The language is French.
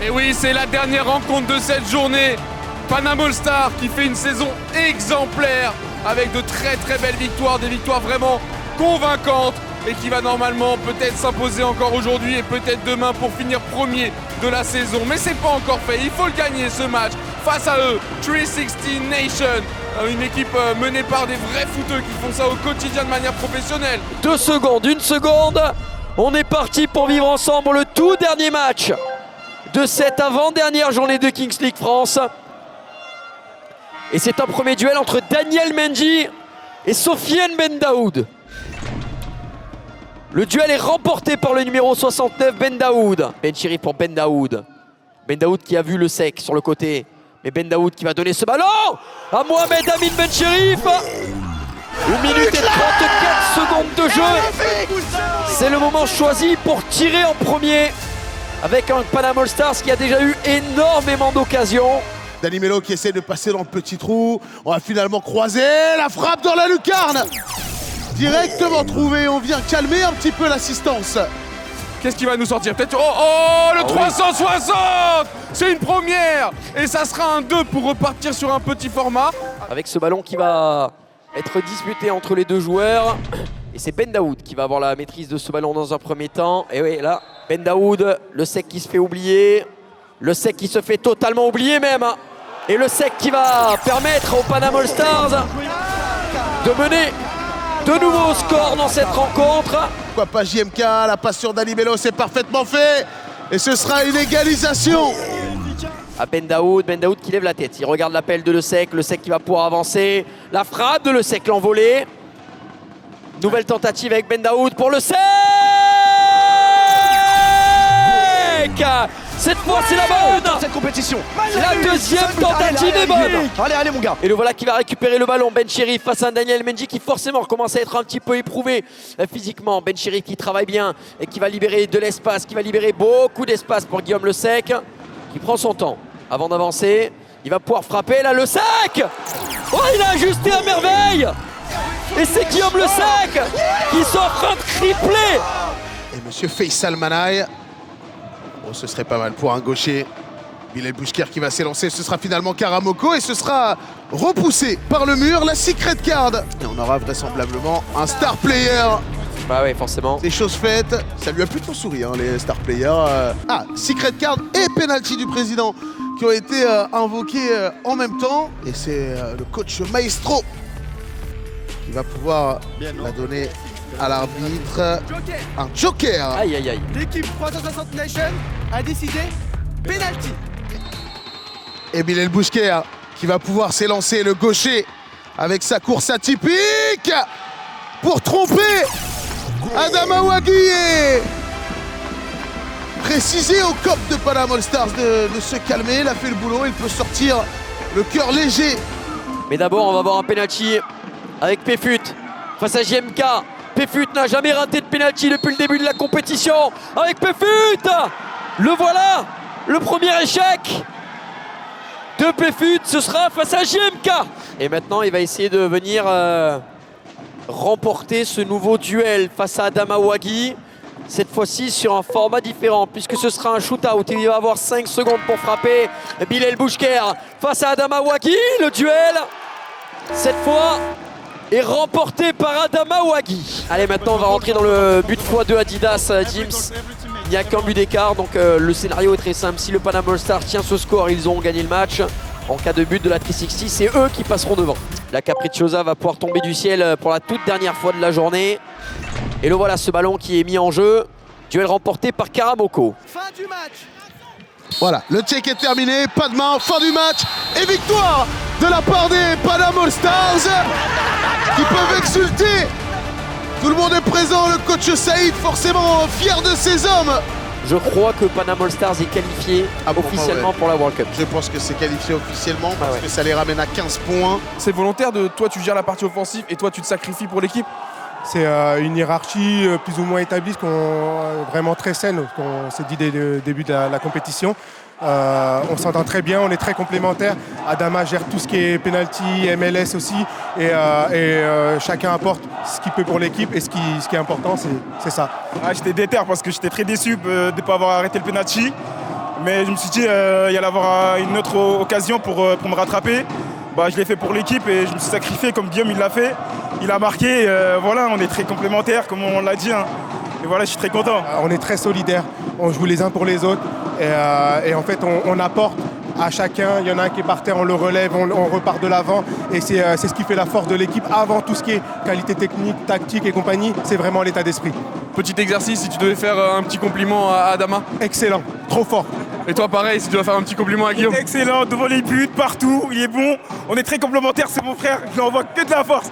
Et oui, c'est la dernière rencontre de cette journée. Panama All Stars qui fait une saison exemplaire avec de très très belles victoires, des victoires vraiment convaincantes et qui va normalement peut-être s'imposer encore aujourd'hui et peut-être demain pour finir premier de la saison. Mais c'est pas encore fait, il faut le gagner ce match face à eux, 360 Nation, une équipe menée par des vrais footeux qui font ça au quotidien de manière professionnelle. 2 secondes, 1 seconde, on est parti pour vivre ensemble le tout dernier match de cette avant-dernière journée de Kings League France. Et c'est un premier duel entre Daniel Mendy et Sofiane Bendaoud. Le duel est remporté par le numéro 69, Bendaoud. Benchirif pour Bendaoud. Bendaoud qui a vu le sec sur le côté. Mais Bendaoud qui va donner ce ballon à Mohamed Amin Benchirif. 1 minute et 34 secondes de jeu. C'est le moment choisi pour tirer en premier avec un Panama All Stars qui a déjà eu énormément d'occasions. Dani Mello qui essaie de passer dans le petit trou. On va finalement croiser la frappe dans la lucarne. Directement trouvé, on vient calmer un petit peu l'assistance. Qu'est-ce qui va nous sortir? Peut-être... Oh, le 360 c'est une première. Et ça sera un 2 pour repartir sur un petit format. Avec ce ballon qui va être disputé entre les deux joueurs. Et c'est Bendaoud qui va avoir la maîtrise de ce ballon dans un premier temps. Et oui, là, Bendaoud, le sec qui se fait oublier. Le sec qui se fait totalement oublier même. Et le sec qui va permettre aux Panama All Stars de mener de nouveau au score dans cette rencontre. Pourquoi pas JMK, la passe sur Dani Mello, c'est parfaitement fait. Et ce sera une égalisation. À Bendaoud qui lève la tête. Il regarde l'appel de Le Sec qui va pouvoir avancer. La frappe de Le Sec, l'envolée. Nouvelle tentative avec Bendaoud pour Le Sec. Cette fois, c'est la bonne dans cette compétition. C'est la deuxième tentative est bonne. Allez, mon gars. Et le voilà qui va récupérer le ballon. Benchirif face à Daniel Mendy qui forcément commence à être un petit peu éprouvé physiquement. Benchirif qui travaille bien et qui va libérer de l'espace, qui va libérer beaucoup d'espace pour Guillaume Le Sec, qui prend son temps avant d'avancer. Il va pouvoir frapper là, Le Sec. Oh, il a ajusté à merveille. Et c'est Guillaume Le Sec qui s'offre un triplé. Et monsieur Faisal Manaï. Oh, ce serait pas mal pour un gaucher. Bilal Bouchker qui va s'élancer, ce sera finalement Karamoko et ce sera repoussé par le mur, la secret card. Et on aura vraisemblablement un star player. Bah ouais, forcément. C'est chose faite, ça lui a plutôt souri hein, les star players. Ah, secret card et penalty du président qui ont été invoqués en même temps. Et c'est le coach Maestro qui va pouvoir la donner à l'arbitre. Un joker. Aïe, aïe, aïe. L'équipe 360 Nation a décidé penalty. Et Bilal Bouchker qui va pouvoir s'élancer, le gaucher, avec sa course atypique pour tromper Adama Ouagui et préciser au COP de Panama All Stars de se calmer. Il a fait le boulot, il peut sortir le cœur léger. Mais d'abord, on va voir un penalty avec Péfut face à JMK. Péfut n'a jamais raté de penalty depuis le début de la compétition. Avec Péfut, le voilà, le premier échec de Péfut, ce sera face à JMK. Et maintenant, il va essayer de venir remporter ce nouveau duel face à Adama Ouagui. Cette fois-ci sur un format différent, puisque ce sera un shootout. Il va avoir 5 secondes pour frapper. Bilal Bouchker face à Adama Ouagui. Le duel, cette fois, est remporté par Adama Ouagui. Allez, maintenant, on va rentrer dans le but x2 Adidas Dims. Il n'y a qu'un but d'écart, donc le scénario est très simple. Si le Panama All Stars tient ce score, ils auront gagné le match. En cas de but de la 360, c'est eux qui passeront devant. La Capricciosa va pouvoir tomber du ciel pour la toute dernière fois de la journée. Et le voilà, ce ballon qui est mis en jeu. Duel remporté par Karamoko. Fin du match. Voilà, le check est terminé, pas de main, fin du match et victoire de la part des Panama All Stars qui peuvent exulter. Tout le monde est présent, le coach Saïd forcément fier de ses hommes. Je crois que Panama All Stars est qualifié officiellement pour la World Cup. Je pense que c'est qualifié officiellement parce que ça les ramène à 15 points. C'est volontaire de toi, tu gères la partie offensive et toi, tu te sacrifies pour l'équipe. C'est une hiérarchie plus ou moins établie, vraiment très saine, qu'on s'est dit dès le début de la compétition. On s'entend très bien, on est très complémentaires. Adama gère tout ce qui est penalty, MLS aussi, et chacun apporte ce qu'il peut pour l'équipe. Et ce qui est important, c'est ça. J'étais déter parce que j'étais très déçu de ne pas avoir arrêté le penalty. Mais je me suis dit il y allait avoir une autre occasion pour me rattraper. Je l'ai fait pour l'équipe et je me suis sacrifié comme Guillaume il l'a fait. Il a marqué, voilà, on est très complémentaires comme on l'a dit. Hein. Et voilà, je suis très content. On est très solidaires, on joue les uns pour les autres et en fait on apporte à chacun. Il y en a un qui est par terre, on le relève, on repart de l'avant et c'est ce qui fait la force de l'équipe. Avant tout ce qui est qualité technique, tactique et compagnie, c'est vraiment l'état d'esprit. Petit exercice, si tu devais faire un petit compliment à Adama. Excellent, trop fort. Et toi pareil, si tu dois faire un petit compliment à Guillaume. Excellent, devant les buts, partout, il est bon. On est très complémentaires, c'est mon frère, je lui envoie que de la force.